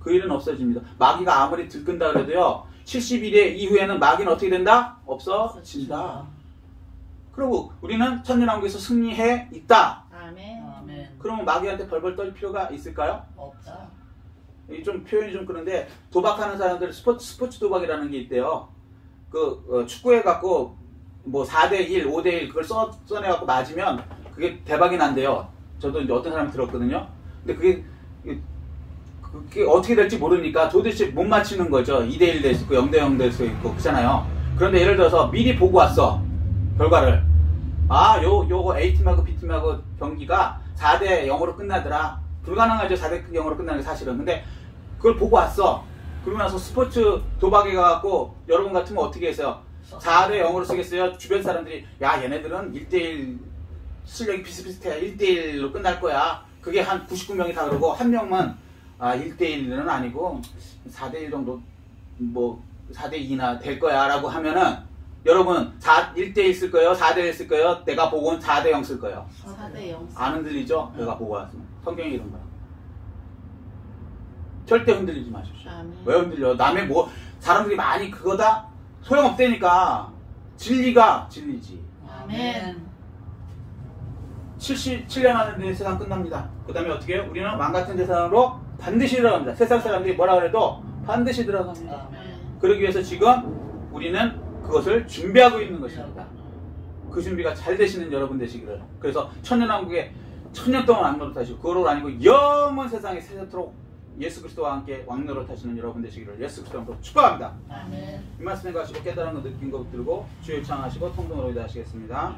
그 일은 없어집니다. 마귀가 아무리 들끈다 그래도요 70일의 이후에는 마귀는 어떻게 된다? 없어진다. 그리고 우리는 천년왕국에서 승리해 있다. 아멘. 아멘. 그러면 마귀한테 벌벌 떨 필요가 있을까요? 없다. 이 좀 표현이 좀 그런데 도박하는 사람들 스포츠 도박이라는 게 있대요. 축구해 갖고 뭐 4대1, 5대1 그걸 써내 갖고 맞으면 그게 대박이 난대요. 저도 이제 어떤 사람이 들었거든요. 근데 그게 어떻게 될지 모르니까 도대체 못 맞히는 거죠. 2대1 될 수 있고 0대0 될 수 있고 그렇잖아요. 그런데 예를 들어서 미리 보고 왔어. 결과를. 요거 A팀하고 B팀하고 경기가 4대 0으로 끝나더라. 불가능하죠. 4대 0으로 끝나는 게 사실은. 근데 그걸 보고 왔어. 그러고 나서 스포츠 도박에 가갖고 여러분 같으면 어떻게 했어요? 4대 0으로 쓰겠어요? 주변 사람들이 야 얘네들은 1대1 실력이 비슷비슷해. 1대1로 끝날 거야. 그게 한 99명이 다 그러고 한 명만 1대1은 아니고 4대1 정도 뭐 4대2나 될 거야 라고 하면은 여러분 1대1 쓸 거예요? 4대1 쓸 거예요? 내가 보고 온 4대0 쓸 거예요? 4대0. 안 흔들리죠? 내가 보고 왔으면. 성경이 이런 거야. 절대 흔들리지 마십시오. 아멘. 왜 흔들려? 남의 사람들이 많이 그거다? 소용없다니까. 진리가 진리지. 아멘. 77년 하는데 세상 끝납니다. 그 다음에 어떻게 해요? 우리는 왕같은 세상으로 반드시 들어갑니다. 세상 사람들이 뭐라 그래도 반드시 들어갑니다. 아멘. 그러기 위해서 지금 우리는 그것을 준비하고 있는 것입니다. 그 준비가 잘 되시는 여러분 되시기를. 그래서 천년왕국에 천년 동안 왕노릇하시고 그거로 아니고 영원 세상에 세세토록 예수 그리스도와 함께 왕노릇하시는 여러분 되시기를 예수 그리스도로 축복합니다. 아멘. 이 말씀에 가시고 깨달은 거 느낀 거 들고 주의 창하시고 통성으로 기도하시겠습니다.